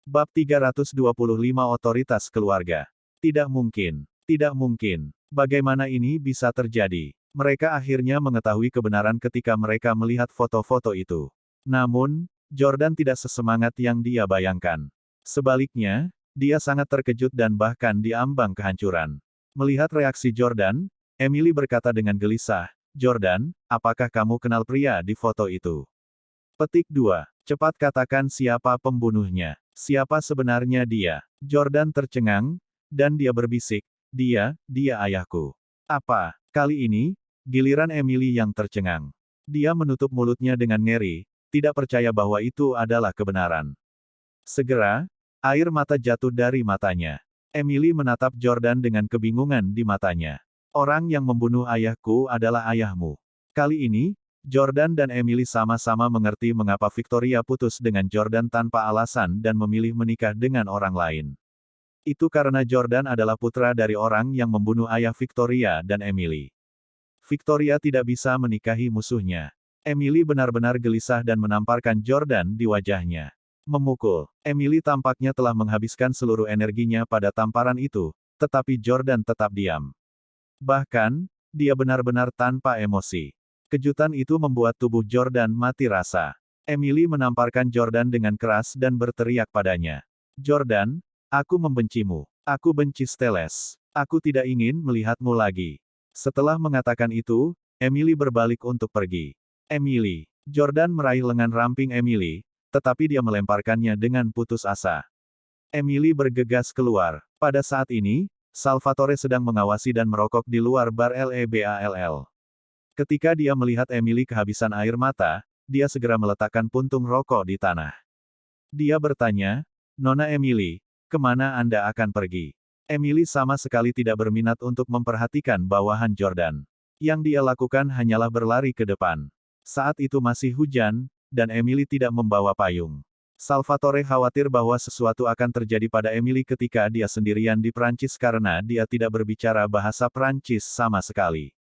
Bab 325 Otoritas Keluarga. Tidak mungkin. Tidak mungkin. Bagaimana ini bisa terjadi? Mereka akhirnya mengetahui kebenaran ketika mereka melihat foto-foto itu. Namun, Jordan tidak sesemangat yang dia bayangkan. Sebaliknya, dia sangat terkejut dan bahkan diambang kehancuran. Melihat reaksi Jordan, Emily berkata dengan gelisah, "Jordan, apakah kamu kenal pria di foto itu?" Petik 2. Cepat katakan siapa pembunuhnya. Siapa sebenarnya dia? Jordan tercengang, dan dia berbisik, dia ayahku. Apa? Kali ini, giliran Emily yang tercengang. Dia menutup mulutnya dengan ngeri, tidak percaya bahwa itu adalah kebenaran. Segera, air mata jatuh dari matanya. Emily menatap Jordan dengan kebingungan di matanya. Orang yang membunuh ayahku adalah ayahmu. Kali ini, Jordan dan Emily sama-sama mengerti mengapa Victoria putus dengan Jordan tanpa alasan dan memilih menikah dengan orang lain. Itu karena Jordan adalah putra dari orang yang membunuh ayah Victoria dan Emily. Victoria tidak bisa menikahi musuhnya. Emily benar-benar gelisah dan menamparkan Jordan di wajahnya. Memukul. Emily tampaknya telah menghabiskan seluruh energinya pada tamparan itu, tetapi Jordan tetap diam. Bahkan, dia benar-benar tanpa emosi. Kejutan itu membuat tubuh Jordan mati rasa. Emily menamparkan Jordan dengan keras dan berteriak padanya. "Jordan, aku membencimu. Aku benci Steles. Aku tidak ingin melihatmu lagi." Setelah mengatakan itu, Emily berbalik untuk pergi. "Emily." Jordan meraih lengan ramping Emily, tetapi dia melemparkannya dengan putus asa. Emily bergegas keluar. Pada saat ini, Salvatore sedang mengawasi dan merokok di luar bar Leball. Ketika dia melihat Emily kehabisan air mata, dia segera meletakkan puntung rokok di tanah. Dia bertanya, "Nona Emily, kemana Anda akan pergi?" Emily sama sekali tidak berminat untuk memperhatikan bawahan Jordan. Yang dia lakukan hanyalah berlari ke depan. Saat itu masih hujan, dan Emily tidak membawa payung. Salvatore khawatir bahwa sesuatu akan terjadi pada Emily ketika dia sendirian di Prancis karena dia tidak berbicara bahasa Prancis sama sekali.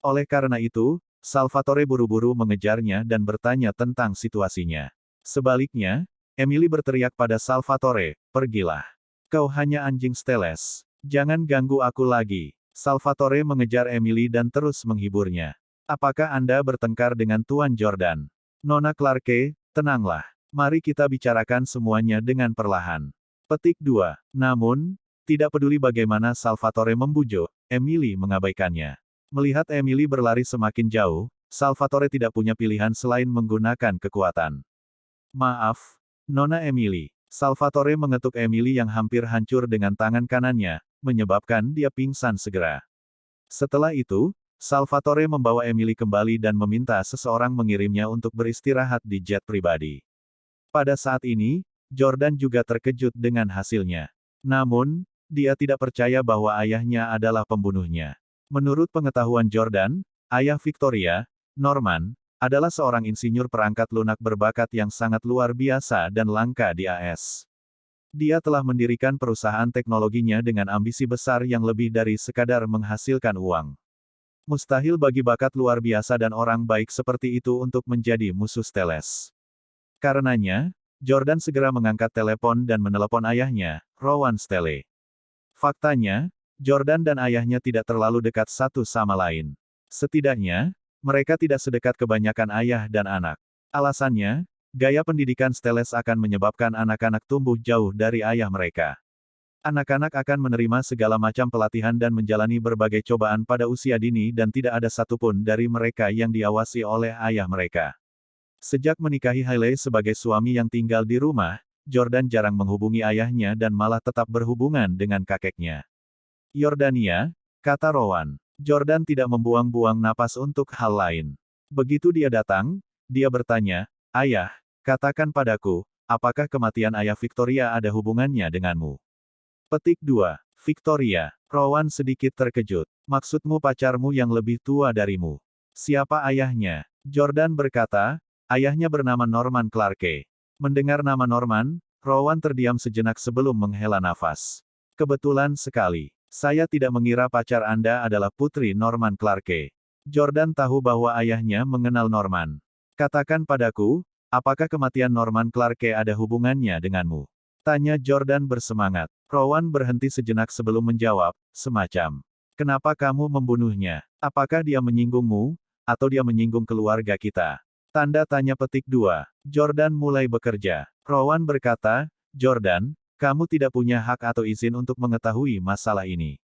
Oleh karena itu, Salvatore buru-buru mengejarnya dan bertanya tentang situasinya. Sebaliknya, Emily berteriak pada Salvatore, "Pergilah. Kau hanya anjing Steles. Jangan ganggu aku lagi." Salvatore mengejar Emily dan terus menghiburnya. "Apakah Anda bertengkar dengan Tuan Jordan?" "Nona Clarke, tenanglah. Mari kita bicarakan semuanya dengan perlahan." Petik 2. Namun, tidak peduli bagaimana Salvatore membujuk, Emily mengabaikannya. Melihat Emily berlari semakin jauh, Salvatore tidak punya pilihan selain menggunakan kekuatan. "Maaf, Nona Emily." Salvatore mengetuk Emily yang hampir hancur dengan tangan kanannya, menyebabkan dia pingsan segera. Setelah itu, Salvatore membawa Emily kembali dan meminta seseorang mengirimnya untuk beristirahat di jet pribadi. Pada saat ini, Jordan juga terkejut dengan hasilnya. Namun, dia tidak percaya bahwa ayahnya adalah pembunuhnya. Menurut pengetahuan Jordan, ayah Victoria, Norman, adalah seorang insinyur perangkat lunak berbakat yang sangat luar biasa dan langka di AS. Dia telah mendirikan perusahaan teknologinya dengan ambisi besar yang lebih dari sekadar menghasilkan uang. Mustahil bagi bakat luar biasa dan orang baik seperti itu untuk menjadi musuh Steles. Karenanya, Jordan segera mengangkat telepon dan menelepon ayahnya, Rowan Stele. Faktanya, Jordan dan ayahnya tidak terlalu dekat satu sama lain. Setidaknya, mereka tidak sedekat kebanyakan ayah dan anak. Alasannya, gaya pendidikan Steles akan menyebabkan anak-anak tumbuh jauh dari ayah mereka. Anak-anak akan menerima segala macam pelatihan dan menjalani berbagai cobaan pada usia dini dan tidak ada satupun dari mereka yang diawasi oleh ayah mereka. Sejak menikahi Hailey sebagai suami yang tinggal di rumah, Jordan jarang menghubungi ayahnya dan malah tetap berhubungan dengan kakeknya. "Yordania," kata Rowan. Jordan tidak membuang-buang napas untuk hal lain. Begitu dia datang, dia bertanya, "Ayah, katakan padaku, apakah kematian ayah Victoria ada hubungannya denganmu?" Petik 2. Victoria. Rowan sedikit terkejut. "Maksudmu pacarmu yang lebih tua darimu? Siapa ayahnya?" Jordan berkata, "Ayahnya bernama Norman Clarke." Mendengar nama Norman, Rowan terdiam sejenak sebelum menghela nafas. "Kebetulan sekali. Saya tidak mengira pacar Anda adalah putri Norman Clarke." Jordan tahu bahwa ayahnya mengenal Norman. "Katakan padaku, apakah kematian Norman Clarke ada hubungannya denganmu?" Tanya Jordan bersemangat. Rowan berhenti sejenak sebelum menjawab, semacam. Kenapa kamu membunuhnya? Apakah dia menyinggungmu, atau dia menyinggung keluarga kita? Tanda tanya petik 2. Jordan mulai bekerja. Rowan berkata, Jordan, kamu tidak punya hak atau izin untuk mengetahui masalah ini.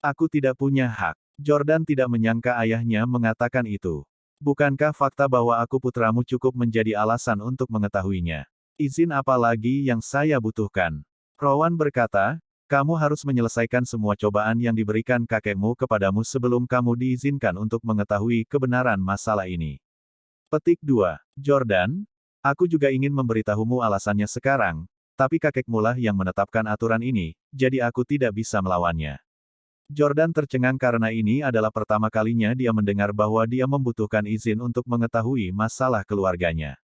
Aku tidak punya hak. Jordan tidak menyangka ayahnya mengatakan itu. Bukankah fakta bahwa aku putramu cukup menjadi alasan untuk mengetahuinya? Izin apa lagi yang saya butuhkan? Rowan berkata, kamu harus menyelesaikan semua cobaan yang diberikan kakekmu kepadamu sebelum kamu diizinkan untuk mengetahui kebenaran masalah ini. Petik 2. Jordan, aku juga ingin memberitahumu alasannya sekarang, tapi kakekmulah yang menetapkan aturan ini, jadi aku tidak bisa melawannya. Jordan tercengang karena ini adalah pertama kalinya dia mendengar bahwa dia membutuhkan izin untuk mengetahui masalah keluarganya.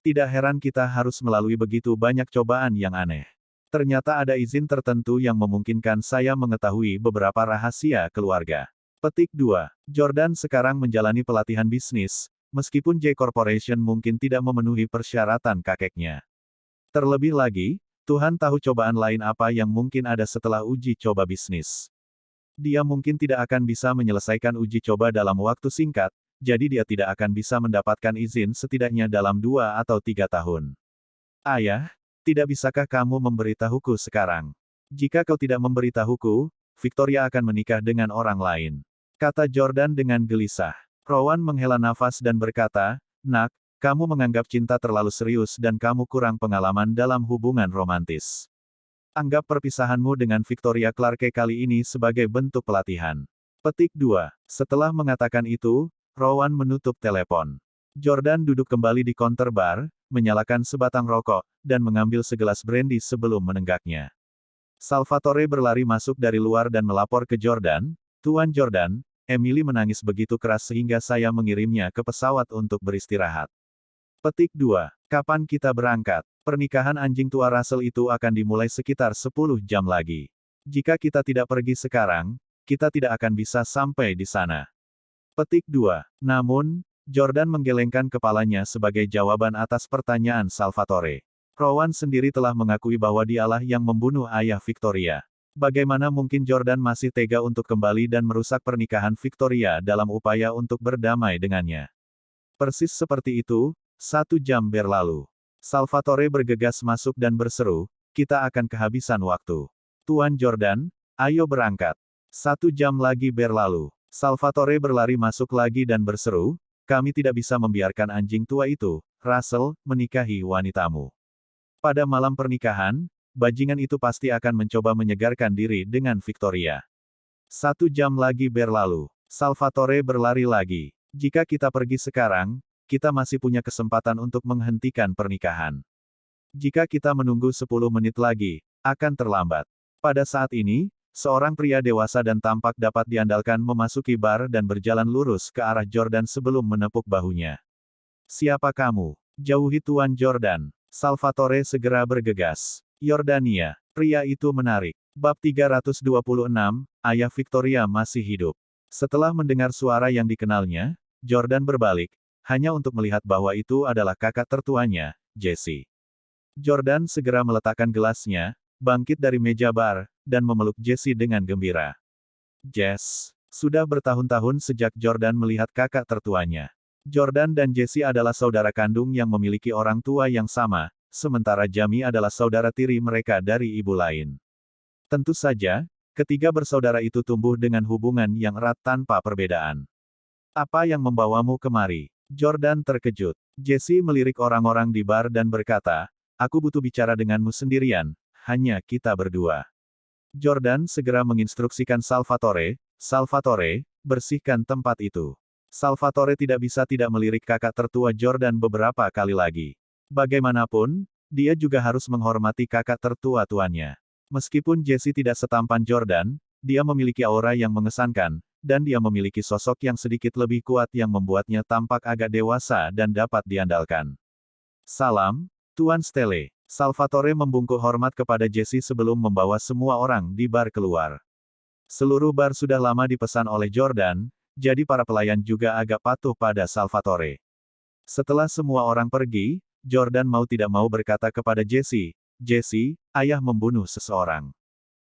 Tidak heran kita harus melalui begitu banyak cobaan yang aneh. Ternyata ada izin tertentu yang memungkinkan saya mengetahui beberapa rahasia keluarga. Petik 2. Jordan sekarang menjalani pelatihan bisnis, meskipun J Corporation mungkin tidak memenuhi persyaratan kakeknya. Terlebih lagi, Tuhan tahu cobaan lain apa yang mungkin ada setelah uji coba bisnis. Dia mungkin tidak akan bisa menyelesaikan uji coba dalam waktu singkat, jadi dia tidak akan bisa mendapatkan izin setidaknya dalam 2 atau 3 tahun. Ayah, tidak bisakah kamu memberitahuku sekarang? Jika kau tidak memberitahuku, Victoria akan menikah dengan orang lain. Kata Jordan dengan gelisah. Rowan menghela nafas dan berkata, Nak, kamu menganggap cinta terlalu serius dan kamu kurang pengalaman dalam hubungan romantis. Anggap perpisahanmu dengan Victoria Clarke kali ini sebagai bentuk pelatihan. Petik 2. Setelah mengatakan itu, Rowan menutup telepon. Jordan duduk kembali di counter bar, menyalakan sebatang rokok, dan mengambil segelas brandy sebelum menenggaknya. Salvatore berlari masuk dari luar dan melapor ke Jordan, Tuan Jordan, Emily menangis begitu keras sehingga saya mengirimnya ke pesawat untuk beristirahat. Petik 2. Kapan kita berangkat? Pernikahan anjing tua Russell itu akan dimulai sekitar 10 jam lagi. Jika kita tidak pergi sekarang, kita tidak akan bisa sampai di sana. Petik 2. Namun, Jordan menggelengkan kepalanya sebagai jawaban atas pertanyaan Salvatore. Rowan sendiri telah mengakui bahwa dialah yang membunuh ayah Victoria. Bagaimana mungkin Jordan masih tega untuk kembali dan merusak pernikahan Victoria dalam upaya untuk berdamai dengannya? Persis seperti itu, 1 jam berlalu. Salvatore bergegas masuk dan berseru, kita akan kehabisan waktu. Tuan Jordan, ayo berangkat. 1 jam lagi berlalu. Salvatore berlari masuk lagi dan berseru, kami tidak bisa membiarkan anjing tua itu, Russell, menikahi wanitamu. Pada malam pernikahan, bajingan itu pasti akan mencoba menyegarkan diri dengan Victoria. 1 jam lagi berlalu. Salvatore berlari lagi. Jika kita pergi sekarang, kita masih punya kesempatan untuk menghentikan pernikahan. Jika kita menunggu 10 menit lagi, akan terlambat. Pada saat ini, seorang pria dewasa dan tampak dapat diandalkan memasuki bar dan berjalan lurus ke arah Jordan sebelum menepuk bahunya. Siapa kamu? Jauhi Tuan Jordan. Salvatore segera bergegas. Yordania. Pria itu menarik. Bab 326, Ayah Victoria masih hidup. Setelah mendengar suara yang dikenalnya, Jordan berbalik, hanya untuk melihat bahwa itu adalah kakak tertuanya, Jesse. Jordan segera meletakkan gelasnya, bangkit dari meja bar, dan memeluk Jesse dengan gembira. Jess. Sudah bertahun-tahun sejak Jordan melihat kakak tertuanya. Jordan dan Jesse adalah saudara kandung yang memiliki orang tua yang sama, sementara Jamie adalah saudara tiri mereka dari ibu lain. Tentu saja, ketiga bersaudara itu tumbuh dengan hubungan yang erat tanpa perbedaan. Apa yang membawamu kemari? Jordan terkejut. Jesse melirik orang-orang di bar dan berkata, aku butuh bicara denganmu sendirian, hanya kita berdua. Jordan segera menginstruksikan Salvatore, Salvatore, bersihkan tempat itu. Salvatore tidak bisa tidak melirik kakak tertua Jordan beberapa kali lagi. Bagaimanapun, dia juga harus menghormati kakak tertua tuannya. Meskipun Jesse tidak setampan Jordan, dia memiliki aura yang mengesankan, dan dia memiliki sosok yang sedikit lebih kuat yang membuatnya tampak agak dewasa dan dapat diandalkan. Salam, Tuan Stelle. Salvatore membungkuk hormat kepada Jesse sebelum membawa semua orang di bar keluar. Seluruh bar sudah lama dipesan oleh Jordan, jadi para pelayan juga agak patuh pada Salvatore. Setelah semua orang pergi, Jordan mau tidak mau berkata kepada Jesse, Jesse, ayah membunuh seseorang.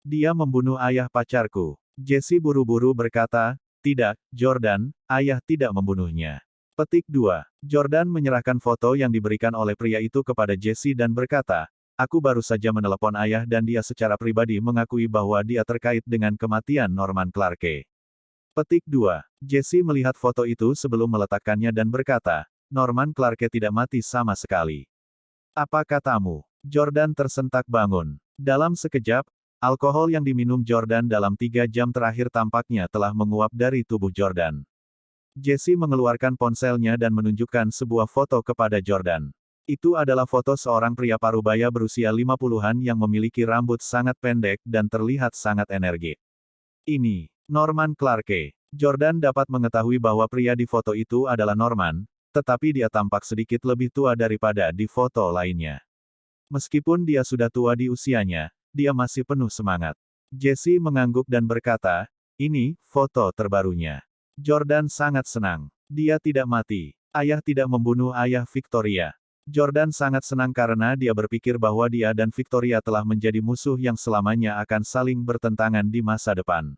Dia membunuh ayah pacarku. Jesse buru-buru berkata, tidak, Jordan, ayah tidak membunuhnya. Petik 2. Jordan menyerahkan foto yang diberikan oleh pria itu kepada Jesse dan berkata, aku baru saja menelepon ayah dan dia secara pribadi mengakui bahwa dia terkait dengan kematian Norman Clarke. Petik 2. Jesse melihat foto itu sebelum meletakkannya dan berkata, Norman Clarke tidak mati sama sekali. Apa katamu? Jordan tersentak bangun. Dalam sekejap, alkohol yang diminum Jordan dalam 3 jam terakhir tampaknya telah menguap dari tubuh Jordan. Jesse mengeluarkan ponselnya dan menunjukkan sebuah foto kepada Jordan. Itu adalah foto seorang pria parubaya berusia 50-an yang memiliki rambut sangat pendek dan terlihat sangat energik. Ini, Norman Clarke. Jordan dapat mengetahui bahwa pria di foto itu adalah Norman, tetapi dia tampak sedikit lebih tua daripada di foto lainnya. Meskipun dia sudah tua di usianya, dia masih penuh semangat. Jesse mengangguk dan berkata, ini, foto terbarunya. Jordan sangat senang. Dia tidak mati. Ayah tidak membunuh ayah Victoria. Jordan sangat senang karena dia berpikir bahwa dia dan Victoria telah menjadi musuh yang selamanya akan saling bertentangan di masa depan.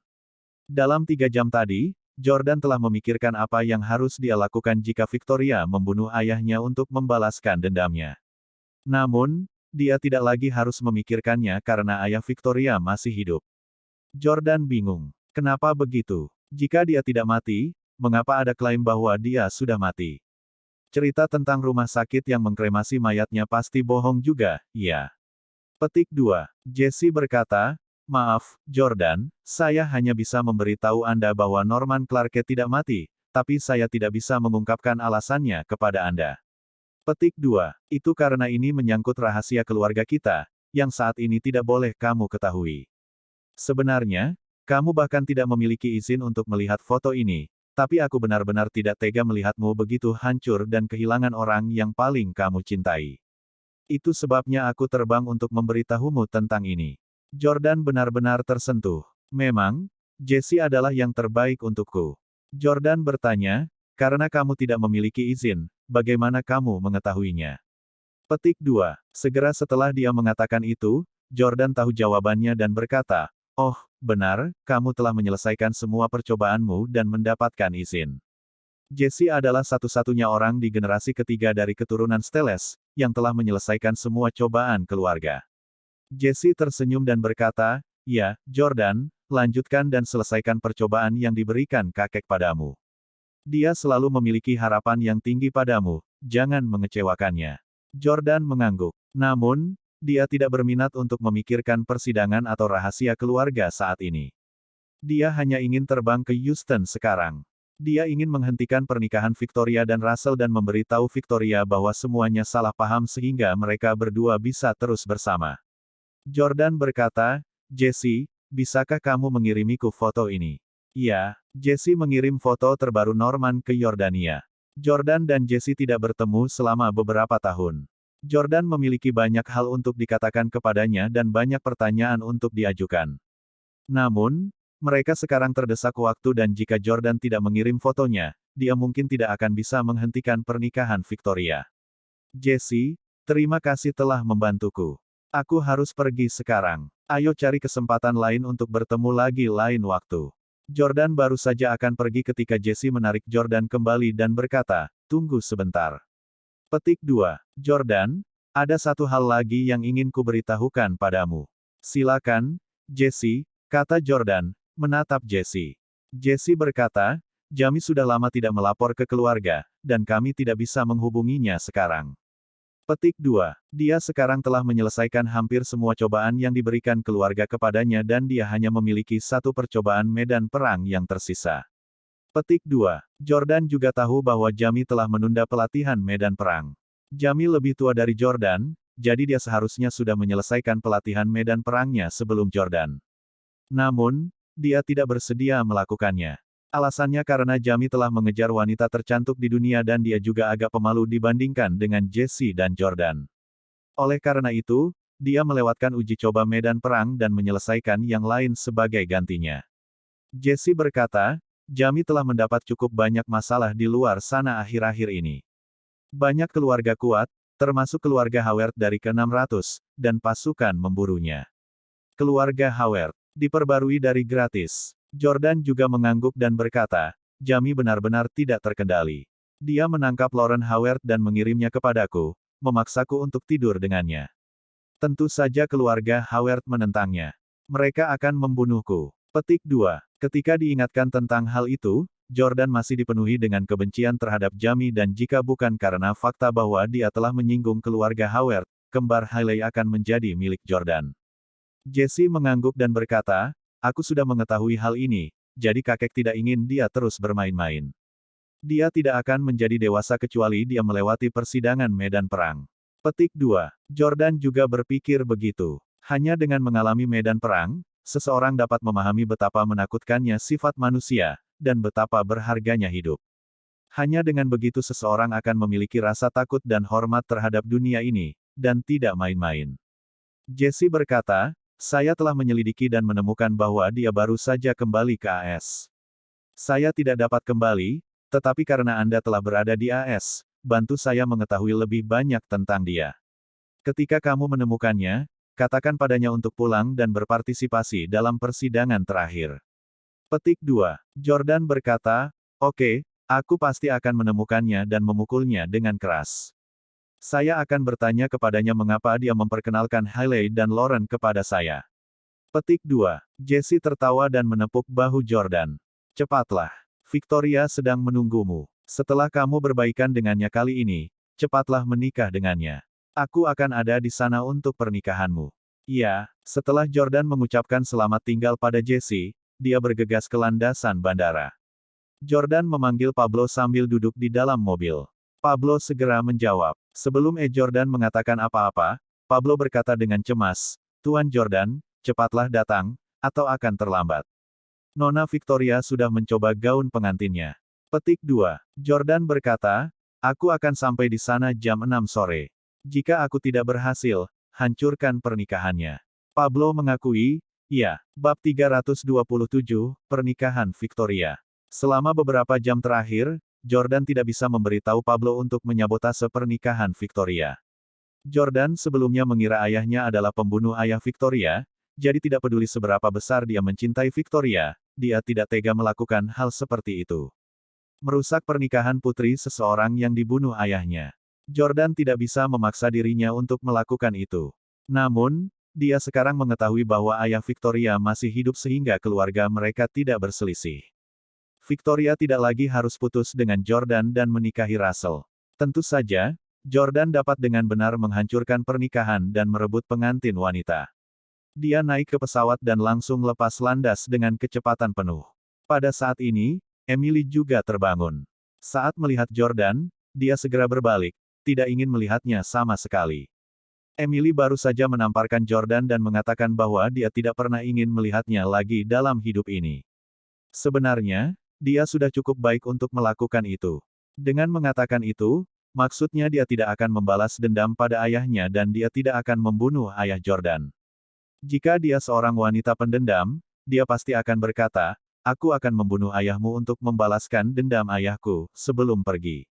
Dalam 3 jam tadi, Jordan telah memikirkan apa yang harus dia lakukan jika Victoria membunuh ayahnya untuk membalaskan dendamnya. Namun, dia tidak lagi harus memikirkannya karena ayah Victoria masih hidup. Jordan bingung. Kenapa begitu? Jika dia tidak mati, mengapa ada klaim bahwa dia sudah mati? Cerita tentang rumah sakit yang mengkremasi mayatnya pasti bohong juga, ya. Petik 2. Jesse berkata, maaf, Jordan, saya hanya bisa memberitahu Anda bahwa Norman Clarke tidak mati, tapi saya tidak bisa mengungkapkan alasannya kepada Anda. Petik 2. Itu karena ini menyangkut rahasia keluarga kita, yang saat ini tidak boleh kamu ketahui. Sebenarnya, kamu bahkan tidak memiliki izin untuk melihat foto ini, tapi aku benar-benar tidak tega melihatmu begitu hancur dan kehilangan orang yang paling kamu cintai. Itu sebabnya aku terbang untuk memberitahumu tentang ini. Jordan benar-benar tersentuh. Memang, Jesse adalah yang terbaik untukku. Jordan bertanya, karena kamu tidak memiliki izin, bagaimana kamu mengetahuinya? Petik 2. Segera setelah dia mengatakan itu, Jordan tahu jawabannya dan berkata, oh, benar, kamu telah menyelesaikan semua percobaanmu dan mendapatkan izin. Jesse adalah satu-satunya orang di generasi ketiga dari keturunan Steles, yang telah menyelesaikan semua cobaan keluarga. Jesse tersenyum dan berkata, ya, Jordan, lanjutkan dan selesaikan percobaan yang diberikan kakek padamu. Dia selalu memiliki harapan yang tinggi padamu, jangan mengecewakannya. Jordan mengangguk. Namun, dia tidak berminat untuk memikirkan persidangan atau rahasia keluarga saat ini. Dia hanya ingin terbang ke Houston sekarang. Dia ingin menghentikan pernikahan Victoria dan Russell dan memberitahu Victoria bahwa semuanya salah paham sehingga mereka berdua bisa terus bersama. Jordan berkata, Jesse, bisakah kamu mengirimiku foto ini? Ya, Jesse mengirim foto terbaru Norman ke Yordania. Jordan dan Jesse tidak bertemu selama beberapa tahun. Jordan memiliki banyak hal untuk dikatakan kepadanya dan banyak pertanyaan untuk diajukan. Namun, mereka sekarang terdesak waktu dan jika Jordan tidak mengirim fotonya, dia mungkin tidak akan bisa menghentikan pernikahan Victoria. Jesse, terima kasih telah membantuku. Aku harus pergi sekarang. Ayo cari kesempatan lain untuk bertemu lagi lain waktu. Jordan baru saja akan pergi ketika Jesse menarik Jordan kembali dan berkata, tunggu sebentar. Petik 2. Jordan, ada satu hal lagi yang ingin kuberitahukan padamu. Silakan, Jesse, kata Jordan, menatap Jesse. Jesse berkata, Jami sudah lama tidak melapor ke keluarga, dan kami tidak bisa menghubunginya sekarang. Petik 2. Dia sekarang telah menyelesaikan hampir semua cobaan yang diberikan keluarga kepadanya dan dia hanya memiliki satu percobaan medan perang yang tersisa. Petik 2. Jordan juga tahu bahwa Jami telah menunda pelatihan medan perang. Jami lebih tua dari Jordan, jadi dia seharusnya sudah menyelesaikan pelatihan medan perangnya sebelum Jordan. Namun, dia tidak bersedia melakukannya. Alasannya karena Jami telah mengejar wanita tercantik di dunia dan dia juga agak pemalu dibandingkan dengan Jesse dan Jordan. Oleh karena itu, dia melewatkan uji coba medan perang dan menyelesaikan yang lain sebagai gantinya. Jesse berkata, Jami telah mendapat cukup banyak masalah di luar sana akhir-akhir ini. Banyak keluarga kuat, termasuk keluarga Howard dari ke-600, dan pasukan memburunya. Keluarga Howard diperbarui dari gratis. Jordan juga mengangguk dan berkata, Jamie benar-benar tidak terkendali. Dia menangkap Lauren Howard dan mengirimnya kepadaku, memaksaku untuk tidur dengannya. Tentu saja keluarga Howard menentangnya. Mereka akan membunuhku. Petik 2. Ketika diingatkan tentang hal itu, Jordan masih dipenuhi dengan kebencian terhadap Jamie dan jika bukan karena fakta bahwa dia telah menyinggung keluarga Howard, kembar Hailey akan menjadi milik Jordan. Jesse mengangguk dan berkata, aku sudah mengetahui hal ini, jadi kakek tidak ingin dia terus bermain-main. Dia tidak akan menjadi dewasa kecuali dia melewati persidangan medan perang. Petik 2. Jordan juga berpikir begitu. Hanya dengan mengalami medan perang, seseorang dapat memahami betapa menakutkannya sifat manusia, dan betapa berharganya hidup. Hanya dengan begitu seseorang akan memiliki rasa takut dan hormat terhadap dunia ini, dan tidak main-main. Jesse berkata, saya telah menyelidiki dan menemukan bahwa dia baru saja kembali ke AS. Saya tidak dapat kembali, tetapi karena Anda telah berada di AS, bantu saya mengetahui lebih banyak tentang dia. Ketika kamu menemukannya, katakan padanya untuk pulang dan berpartisipasi dalam persidangan terakhir. Petik 2. Jordan berkata, oke, aku pasti akan menemukannya dan memukulnya dengan keras. Saya akan bertanya kepadanya mengapa dia memperkenalkan Hailey dan Lauren kepada saya. Petik 2. Jesse tertawa dan menepuk bahu Jordan. Cepatlah. Victoria sedang menunggumu. Setelah kamu berbaikan dengannya kali ini, cepatlah menikah dengannya. Aku akan ada di sana untuk pernikahanmu. Iya, setelah Jordan mengucapkan selamat tinggal pada Jesse, dia bergegas ke landasan bandara. Jordan memanggil Pablo sambil duduk di dalam mobil. Pablo segera menjawab. Sebelum Jordan mengatakan apa-apa, Pablo berkata dengan cemas, Tuan Jordan, cepatlah datang, atau akan terlambat. Nona Victoria sudah mencoba gaun pengantinnya. Petik 2. Jordan berkata, aku akan sampai di sana jam 6 sore. Jika aku tidak berhasil, hancurkan pernikahannya. Pablo mengakui, iya, bab 327, pernikahan Victoria. Selama beberapa jam terakhir, Jordan tidak bisa memberitahu Pablo untuk menyabotase pernikahan Victoria. Jordan sebelumnya mengira ayahnya adalah pembunuh ayah Victoria, jadi tidak peduli seberapa besar dia mencintai Victoria, dia tidak tega melakukan hal seperti itu. Merusak pernikahan putri seseorang yang dibunuh ayahnya. Jordan tidak bisa memaksa dirinya untuk melakukan itu. Namun, dia sekarang mengetahui bahwa ayah Victoria masih hidup sehingga keluarga mereka tidak berselisih. Victoria tidak lagi harus putus dengan Jordan dan menikahi Russell. Tentu saja, Jordan dapat dengan benar menghancurkan pernikahan dan merebut pengantin wanita. Dia naik ke pesawat dan langsung lepas landas dengan kecepatan penuh. Pada saat ini, Emily juga terbangun. Saat melihat Jordan, dia segera berbalik, tidak ingin melihatnya sama sekali. Emily baru saja menamparkan Jordan dan mengatakan bahwa dia tidak pernah ingin melihatnya lagi dalam hidup ini. Sebenarnya, dia sudah cukup baik untuk melakukan itu. Dengan mengatakan itu, maksudnya dia tidak akan membalas dendam pada ayahnya dan dia tidak akan membunuh ayah Jordan. Jika dia seorang wanita pendendam, dia pasti akan berkata, aku akan membunuh ayahmu untuk membalaskan dendam ayahku, sebelum pergi.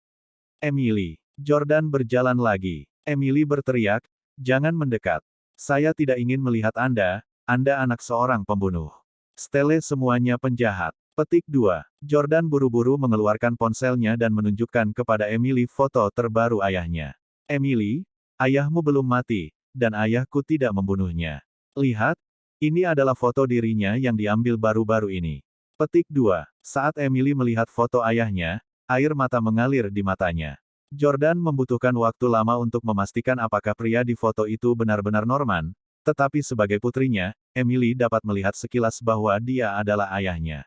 Emily. Jordan berjalan lagi. Emily berteriak, jangan mendekat. Saya tidak ingin melihat Anda anak seorang pembunuh. Stele semuanya penjahat. Petik 2. Jordan buru-buru mengeluarkan ponselnya dan menunjukkan kepada Emily foto terbaru ayahnya. Emily, ayahmu belum mati, dan ayahku tidak membunuhnya. Lihat, ini adalah foto dirinya yang diambil baru-baru ini. Petik 2. Saat Emily melihat foto ayahnya, air mata mengalir di matanya. Jordan membutuhkan waktu lama untuk memastikan apakah pria di foto itu benar-benar Norman, tetapi sebagai putrinya, Emily dapat melihat sekilas bahwa dia adalah ayahnya.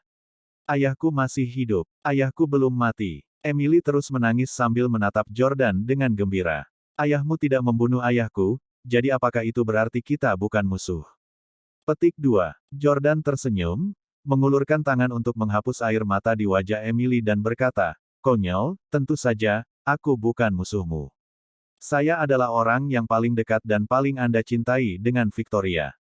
Ayahku masih hidup. Ayahku belum mati. Emily terus menangis sambil menatap Jordan dengan gembira. Ayahmu tidak membunuh ayahku, jadi apakah itu berarti kita bukan musuh? Petik 2. Jordan tersenyum, mengulurkan tangan untuk menghapus air mata di wajah Emily dan berkata, konyol, tentu saja, aku bukan musuhmu. Saya adalah orang yang paling dekat dan paling Anda cintai dengan Victoria.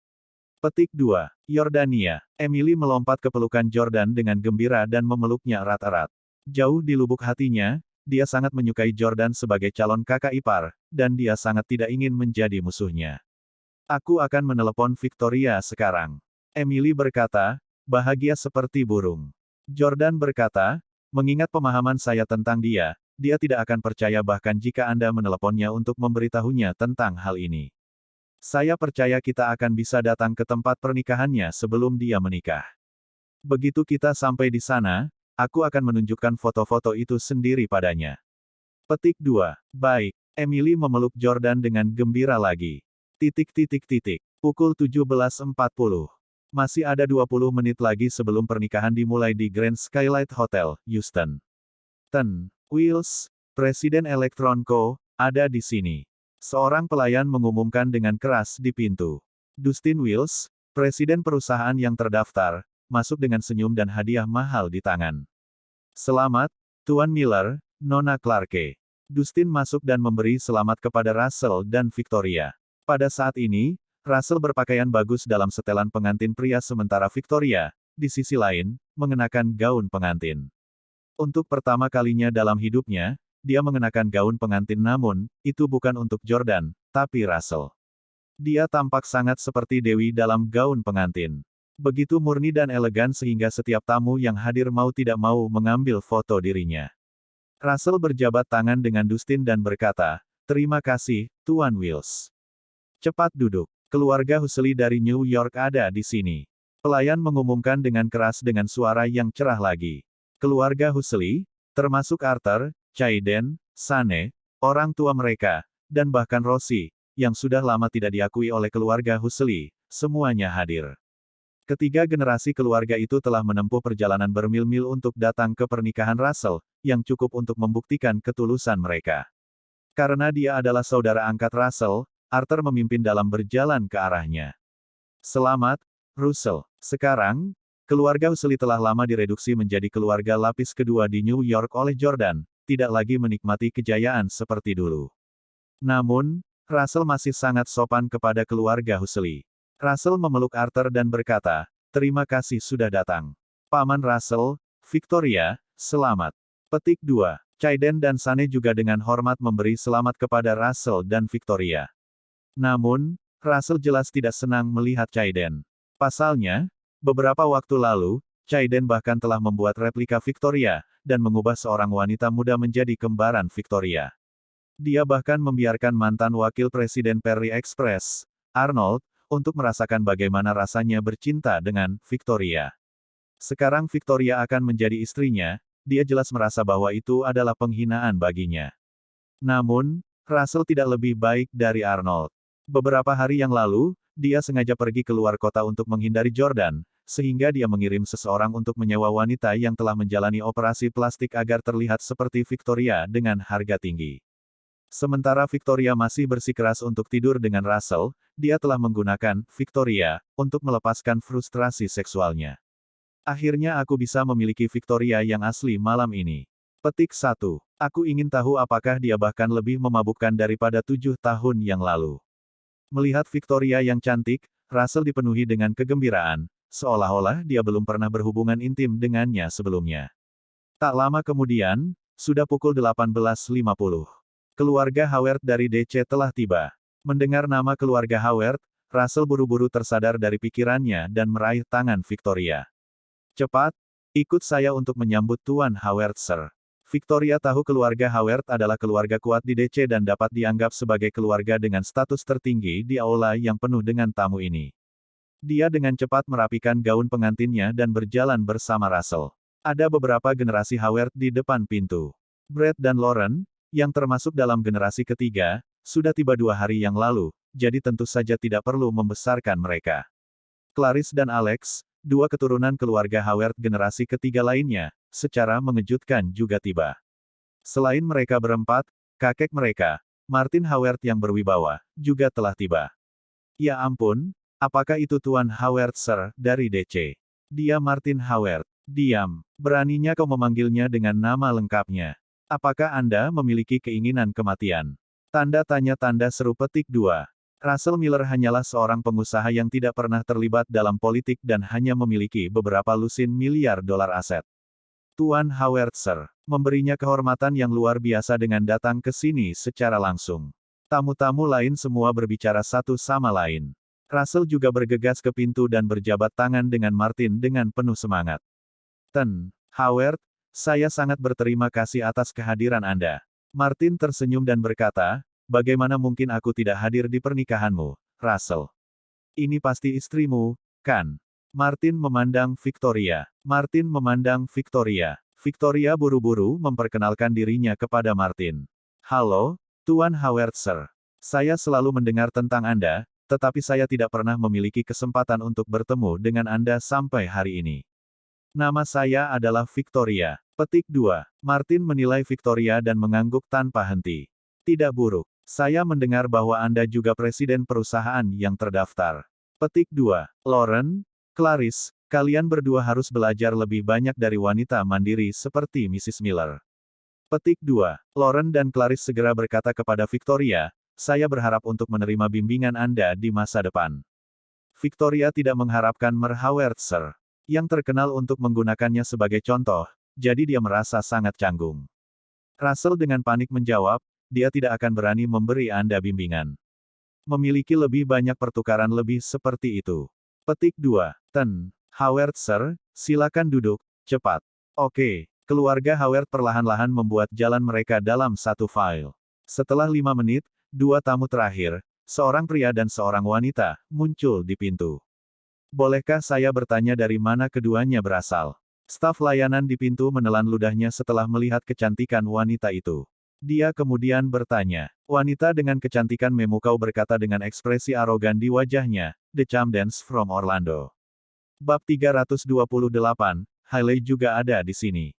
Petik 2. Yordania. Emily melompat ke pelukan Jordan dengan gembira dan memeluknya erat-erat. Jauh di lubuk hatinya, dia sangat menyukai Jordan sebagai calon kakak ipar, dan dia sangat tidak ingin menjadi musuhnya. Aku akan menelepon Victoria sekarang. Emily berkata, bahagia seperti burung. Jordan berkata, mengingat pemahaman saya tentang dia, dia tidak akan percaya bahkan jika Anda meneleponnya untuk memberitahunya tentang hal ini. Saya percaya kita akan bisa datang ke tempat pernikahannya sebelum dia menikah. Begitu kita sampai di sana, aku akan menunjukkan foto-foto itu sendiri padanya. Petik 2. Baik. Emily memeluk Jordan dengan gembira lagi. Pukul 17.40. Masih ada 20 menit lagi sebelum pernikahan dimulai di Grand Skylight Hotel, Houston. Wills, Presiden Electron Co., ada di sini. Seorang pelayan mengumumkan dengan keras di pintu. Dustin Wills, Presiden perusahaan yang terdaftar, masuk dengan senyum dan hadiah mahal di tangan. Selamat, Tuan Miller, Nona Clarke. Dustin masuk dan memberi selamat kepada Russell dan Victoria. Pada saat ini, Russell berpakaian bagus dalam setelan pengantin pria sementara Victoria, di sisi lain, mengenakan gaun pengantin. Untuk pertama kalinya dalam hidupnya, dia mengenakan gaun pengantin namun, itu bukan untuk Jordan, tapi Russell. Dia tampak sangat seperti Dewi dalam gaun pengantin. Begitu murni dan elegan sehingga setiap tamu yang hadir mau tidak mau mengambil foto dirinya. Russell berjabat tangan dengan Dustin dan berkata, terima kasih, Tuan Wills. Cepat duduk. Keluarga Huxley dari New York ada di sini. Pelayan mengumumkan dengan keras dengan suara yang cerah lagi. Keluarga Huxley, termasuk Arthur, Chayden, Sane, orang tua mereka, dan bahkan Rosie, yang sudah lama tidak diakui oleh keluarga Huxley, semuanya hadir. Ketiga generasi keluarga itu telah menempuh perjalanan bermil-mil untuk datang ke pernikahan Russell, yang cukup untuk membuktikan ketulusan mereka. Karena dia adalah saudara angkat Russell, Arthur memimpin dalam berjalan ke arahnya. Selamat, Russell. Sekarang, keluarga Huxley telah lama direduksi menjadi keluarga lapis kedua di New York oleh Jordan, tidak lagi menikmati kejayaan seperti dulu. Namun, Russell masih sangat sopan kepada keluarga Huxley. Russell memeluk Arthur dan berkata, terima kasih sudah datang. Paman Russell, Victoria, selamat. Petik 2. Chayden dan Sane juga dengan hormat memberi selamat kepada Russell dan Victoria. Namun, Russell jelas tidak senang melihat Chayden. Pasalnya, beberapa waktu lalu, Chayden bahkan telah membuat replika Victoria, dan mengubah seorang wanita muda menjadi kembaran Victoria. Dia bahkan membiarkan mantan wakil presiden Perry Express, Arnold, untuk merasakan bagaimana rasanya bercinta dengan Victoria. Sekarang Victoria akan menjadi istrinya, dia jelas merasa bahwa itu adalah penghinaan baginya. Namun, Russell tidak lebih baik dari Arnold. Beberapa hari yang lalu, dia sengaja pergi keluar kota untuk menghindari Jordan, sehingga dia mengirim seseorang untuk menyewa wanita yang telah menjalani operasi plastik agar terlihat seperti Victoria dengan harga tinggi. Sementara Victoria masih bersikeras untuk tidur dengan Russell, dia telah menggunakan Victoria untuk melepaskan frustrasi seksualnya. Akhirnya aku bisa memiliki Victoria yang asli malam ini. Petik 1. Aku ingin tahu apakah dia bahkan lebih memabukkan daripada 7 tahun yang lalu. Melihat Victoria yang cantik, Russell dipenuhi dengan kegembiraan, seolah-olah dia belum pernah berhubungan intim dengannya sebelumnya. Tak lama kemudian, sudah pukul 18.50. Keluarga Howard dari DC telah tiba. Mendengar nama keluarga Howard, Russell buru-buru tersadar dari pikirannya dan meraih tangan Victoria. Cepat, ikut saya untuk menyambut Tuan Howard, Sir. Victoria tahu keluarga Howard adalah keluarga kuat di DC dan dapat dianggap sebagai keluarga dengan status tertinggi di aula yang penuh dengan tamu ini. Dia dengan cepat merapikan gaun pengantinnya dan berjalan bersama Russell. Ada beberapa generasi Howard di depan pintu. Brett dan Lauren, yang termasuk dalam generasi ketiga, sudah tiba 2 hari yang lalu, jadi tentu saja tidak perlu membesarkan mereka. Clarice dan Alex, 2 keturunan keluarga Howard generasi ketiga lainnya, secara mengejutkan juga tiba. Selain mereka berempat, kakek mereka, Martin Howard yang berwibawa, juga telah tiba. Ya ampun, apakah itu Tuan Howard, Sir, dari DC? Dia Martin Howard. Diam. Beraninya kau memanggilnya dengan nama lengkapnya. Apakah Anda memiliki keinginan kematian? Tanda tanya tanda seru petik 2. Russell Miller hanyalah seorang pengusaha yang tidak pernah terlibat dalam politik dan hanya memiliki beberapa lusin miliar dolar aset. Tuan Howard Sir, memberinya kehormatan yang luar biasa dengan datang ke sini secara langsung. Tamu-tamu lain semua berbicara satu sama lain. Russell juga bergegas ke pintu dan berjabat tangan dengan Martin dengan penuh semangat. Howard, saya sangat berterima kasih atas kehadiran Anda. Martin tersenyum dan berkata, bagaimana mungkin aku tidak hadir di pernikahanmu, Russell? Ini pasti istrimu, kan? Martin memandang Victoria. Victoria buru-buru memperkenalkan dirinya kepada Martin. Halo, Tuan Howard Sir. Saya selalu mendengar tentang Anda, tetapi saya tidak pernah memiliki kesempatan untuk bertemu dengan Anda sampai hari ini. Nama saya adalah Victoria. Petik 2. Martin menilai Victoria dan mengangguk tanpa henti. Tidak buruk. Saya mendengar bahwa Anda juga presiden perusahaan yang terdaftar. Petik 2. Lauren, Clarice, kalian berdua harus belajar lebih banyak dari wanita mandiri seperti Mrs. Miller. Petik 2. Lauren dan Clarice segera berkata kepada Victoria, saya berharap untuk menerima bimbingan Anda di masa depan. Victoria tidak mengharapkan Howard Sir yang terkenal untuk menggunakannya sebagai contoh, jadi dia merasa sangat canggung. Russell dengan panik menjawab, dia tidak akan berani memberi Anda bimbingan. Memiliki lebih banyak pertukaran lebih seperti itu. Petik 2. Howard Sir, silakan duduk, cepat. Oke, keluarga Howard perlahan-lahan membuat jalan mereka dalam satu file. Setelah 5 menit, 2 tamu terakhir, seorang pria dan seorang wanita, muncul di pintu. Bolehkah saya bertanya dari mana keduanya berasal? Staf layanan di pintu menelan ludahnya setelah melihat kecantikan wanita itu. Dia kemudian bertanya. Wanita dengan kecantikan memukau berkata dengan ekspresi arogan di wajahnya, The Chamdens from Orlando. Bab 328, Hailey juga ada di sini.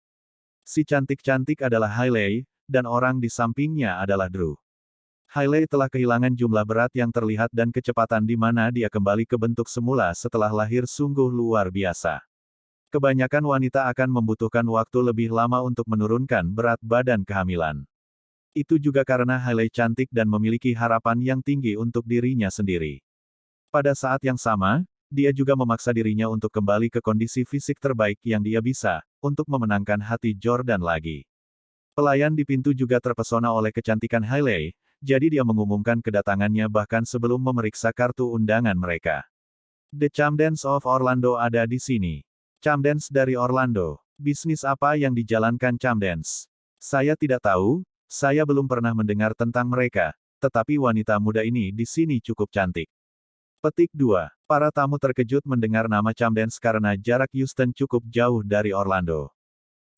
Si cantik-cantik adalah Hailey, dan orang di sampingnya adalah Drew. Hailey telah kehilangan jumlah berat yang terlihat dan kecepatan di mana dia kembali ke bentuk semula setelah lahir sungguh luar biasa. Kebanyakan wanita akan membutuhkan waktu lebih lama untuk menurunkan berat badan kehamilan. Itu juga karena Hailey cantik dan memiliki harapan yang tinggi untuk dirinya sendiri. Pada saat yang sama, dia juga memaksa dirinya untuk kembali ke kondisi fisik terbaik yang dia bisa, untuk memenangkan hati Jordan lagi. Pelayan di pintu juga terpesona oleh kecantikan Hailey, jadi dia mengumumkan kedatangannya bahkan sebelum memeriksa kartu undangan mereka. The Chamdens of Orlando ada di sini. Chamdens dari Orlando. Bisnis apa yang dijalankan Chamdens? Saya tidak tahu, saya belum pernah mendengar tentang mereka, tetapi wanita muda ini di sini cukup cantik. Petik 2. Para tamu terkejut mendengar nama Chamdens karena jarak Houston cukup jauh dari Orlando.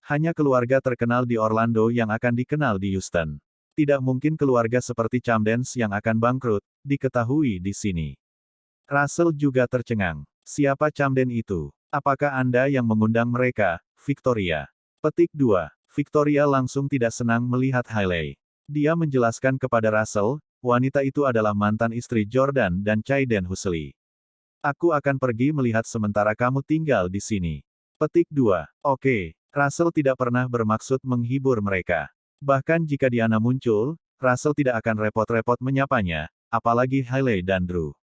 Hanya keluarga terkenal di Orlando yang akan dikenal di Houston. Tidak mungkin keluarga seperti Chamdens yang akan bangkrut, diketahui di sini. Russell juga tercengang. Siapa Chamden itu? Apakah Anda yang mengundang mereka, Victoria? Petik 2. Victoria langsung tidak senang melihat Hailey. Dia menjelaskan kepada Russell, wanita itu adalah mantan istri Jordan dan Chaiden Husely. Aku akan pergi melihat sementara kamu tinggal di sini. Petik 2. Oke. Russell tidak pernah bermaksud menghibur mereka. Bahkan jika Diana muncul, Russell tidak akan repot-repot menyapanya, apalagi Hailey dan Drew.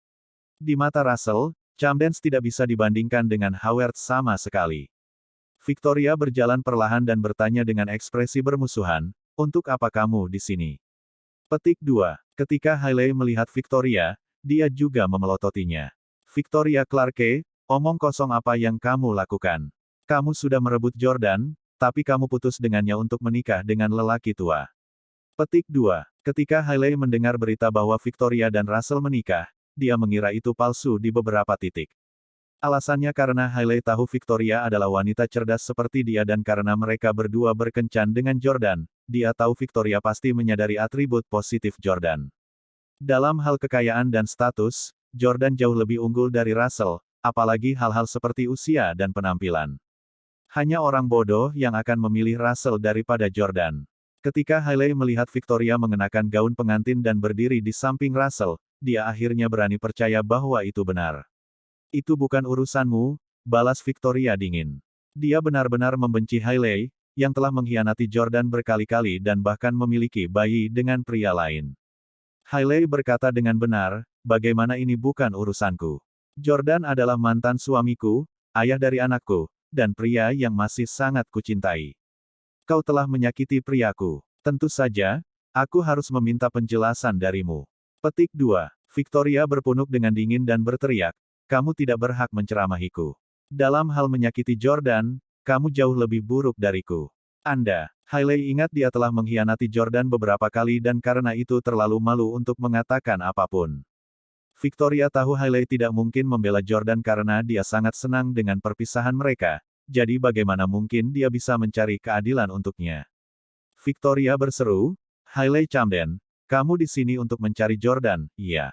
Di mata Russell, Chamdens tidak bisa dibandingkan dengan Howard sama sekali. Victoria berjalan perlahan dan bertanya dengan ekspresi bermusuhan, untuk apa kamu di sini? Petik 2. Ketika Hailey melihat Victoria, dia juga memelototinya. Victoria Clarke, omong kosong apa yang kamu lakukan? Kamu sudah merebut Jordan, tapi kamu putus dengannya untuk menikah dengan lelaki tua. Petik 2. Ketika Hailey mendengar berita bahwa Victoria dan Russell menikah, dia mengira itu palsu di beberapa titik. Alasannya karena Hailey tahu Victoria adalah wanita cerdas seperti dia dan karena mereka berdua berkencan dengan Jordan, dia tahu Victoria pasti menyadari atribut positif Jordan. Dalam hal kekayaan dan status, Jordan jauh lebih unggul dari Russell, apalagi hal-hal seperti usia dan penampilan. Hanya orang bodoh yang akan memilih Russell daripada Jordan. Ketika Hailey melihat Victoria mengenakan gaun pengantin dan berdiri di samping Russell, dia akhirnya berani percaya bahwa itu benar. Itu bukan urusanmu, balas Victoria dingin. Dia benar-benar membenci Hailey, yang telah mengkhianati Jordan berkali-kali dan bahkan memiliki bayi dengan pria lain. Hailey berkata dengan benar, bagaimana ini bukan urusanku. Jordan adalah mantan suamiku, ayah dari anakku, dan pria yang masih sangat kucintai. Kau telah menyakiti priaku. Tentu saja, aku harus meminta penjelasan darimu. Petik 2. Victoria berpunuk dengan dingin dan berteriak, kamu tidak berhak menceramahiku. Dalam hal menyakiti Jordan, kamu jauh lebih buruk dariku. Anda, Hailey ingat dia telah mengkhianati Jordan beberapa kali dan karena itu terlalu malu untuk mengatakan apapun. Victoria tahu Hailey tidak mungkin membela Jordan karena dia sangat senang dengan perpisahan mereka, jadi bagaimana mungkin dia bisa mencari keadilan untuknya. Victoria berseru, Hailey Camden, kamu di sini untuk mencari Jordan, iya.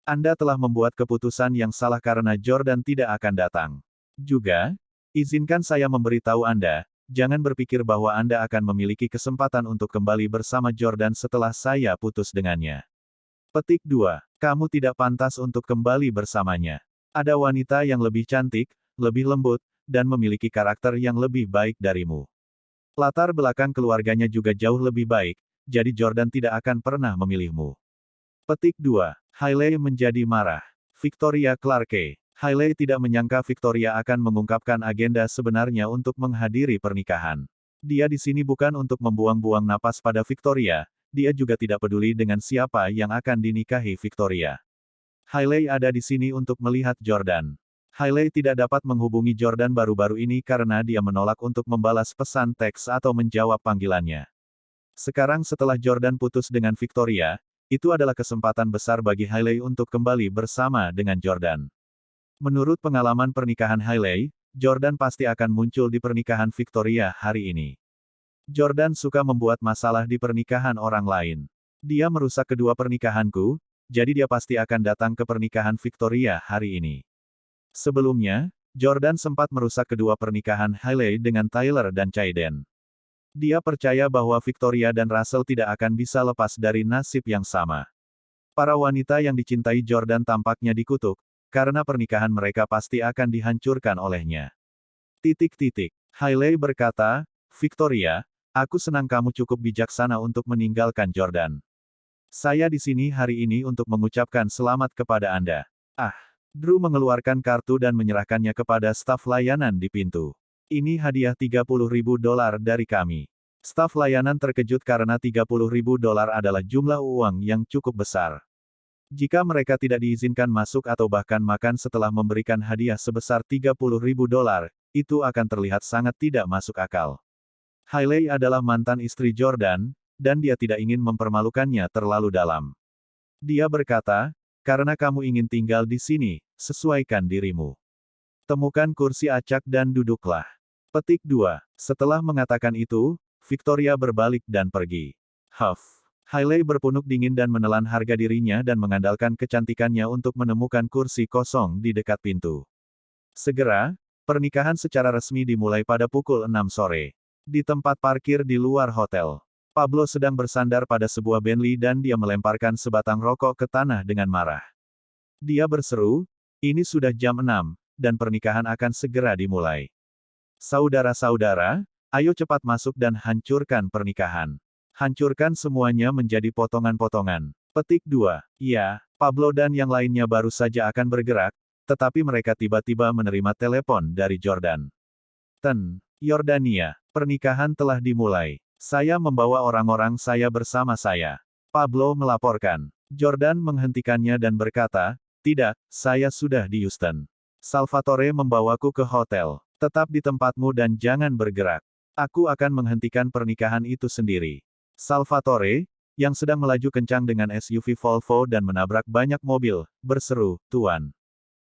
Anda telah membuat keputusan yang salah karena Jordan tidak akan datang. Juga, izinkan saya memberitahu Anda, jangan berpikir bahwa Anda akan memiliki kesempatan untuk kembali bersama Jordan setelah saya putus dengannya. Petik 2. Kamu tidak pantas untuk kembali bersamanya. Ada wanita yang lebih cantik, lebih lembut, dan memiliki karakter yang lebih baik darimu. Latar belakang keluarganya juga jauh lebih baik, jadi Jordan tidak akan pernah memilihmu. Petik 2. Hailey menjadi marah. Victoria Clarke. Hailey tidak menyangka Victoria akan mengungkapkan agenda sebenarnya untuk menghadiri pernikahan. Dia di sini bukan untuk membuang-buang napas pada Victoria, dia juga tidak peduli dengan siapa yang akan dinikahi Victoria. Hailey ada di sini untuk melihat Jordan. Hailey tidak dapat menghubungi Jordan baru-baru ini karena dia menolak untuk membalas pesan teks atau menjawab panggilannya. Sekarang setelah Jordan putus dengan Victoria, itu adalah kesempatan besar bagi Hailey untuk kembali bersama dengan Jordan. Menurut pengalaman pernikahan Hailey, Jordan pasti akan muncul di pernikahan Victoria hari ini. Jordan suka membuat masalah di pernikahan orang lain. Dia merusak kedua pernikahanku, jadi dia pasti akan datang ke pernikahan Victoria hari ini. Sebelumnya, Jordan sempat merusak kedua pernikahan Hailey dengan Tyler dan Caden. Dia percaya bahwa Victoria dan Russell tidak akan bisa lepas dari nasib yang sama. Para wanita yang dicintai Jordan tampaknya dikutuk, karena pernikahan mereka pasti akan dihancurkan olehnya. Hailey berkata, Victoria, aku senang kamu cukup bijaksana untuk meninggalkan Jordan. Saya di sini hari ini untuk mengucapkan selamat kepada Anda. Drew mengeluarkan kartu dan menyerahkannya kepada staf layanan di pintu. Ini hadiah $30.000 dari kami. Staf layanan terkejut karena $30.000 adalah jumlah uang yang cukup besar. Jika mereka tidak diizinkan masuk atau bahkan makan setelah memberikan hadiah sebesar $30.000, itu akan terlihat sangat tidak masuk akal. Hailey adalah mantan istri Jordan, dan dia tidak ingin mempermalukannya terlalu dalam. Dia berkata, karena kamu ingin tinggal di sini, sesuaikan dirimu. Temukan kursi acak dan duduklah. Petik 2. Setelah mengatakan itu, Victoria berbalik dan pergi. Hailey berpunuk dingin dan menelan harga dirinya dan mengandalkan kecantikannya untuk menemukan kursi kosong di dekat pintu. Segera, pernikahan secara resmi dimulai pada pukul 6 sore. Di tempat parkir di luar hotel, Pablo sedang bersandar pada sebuah Bentley dan dia melemparkan sebatang rokok ke tanah dengan marah. Dia berseru, ini sudah jam 6, dan pernikahan akan segera dimulai. Saudara-saudara, ayo cepat masuk dan hancurkan pernikahan. Hancurkan semuanya menjadi potongan-potongan. Petik 2. Ya, Pablo dan yang lainnya baru saja akan bergerak, tetapi mereka tiba-tiba menerima telepon dari Jordan. Yordania, pernikahan telah dimulai. Saya membawa orang-orang saya bersama saya. Pablo melaporkan. Jordan menghentikannya dan berkata, tidak, saya sudah di Houston. Salvatore membawaku ke hotel. Tetap di tempatmu dan jangan bergerak. Aku akan menghentikan pernikahan itu sendiri. Salvatore, yang sedang melaju kencang dengan SUV Volvo dan menabrak banyak mobil, berseru, Tuan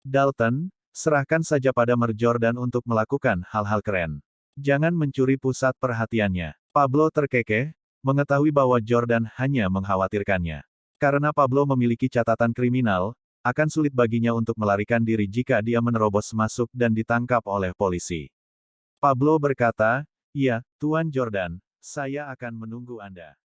Dalton, serahkan saja pada Mer Jordan untuk melakukan hal-hal keren. Jangan mencuri pusat perhatiannya. Pablo terkekeh, mengetahui bahwa Jordan hanya mengkhawatirkannya. Karena Pablo memiliki catatan kriminal, akan sulit baginya untuk melarikan diri jika dia menerobos masuk dan ditangkap oleh polisi. Pablo berkata, ya, Tuan Jordan, saya akan menunggu Anda.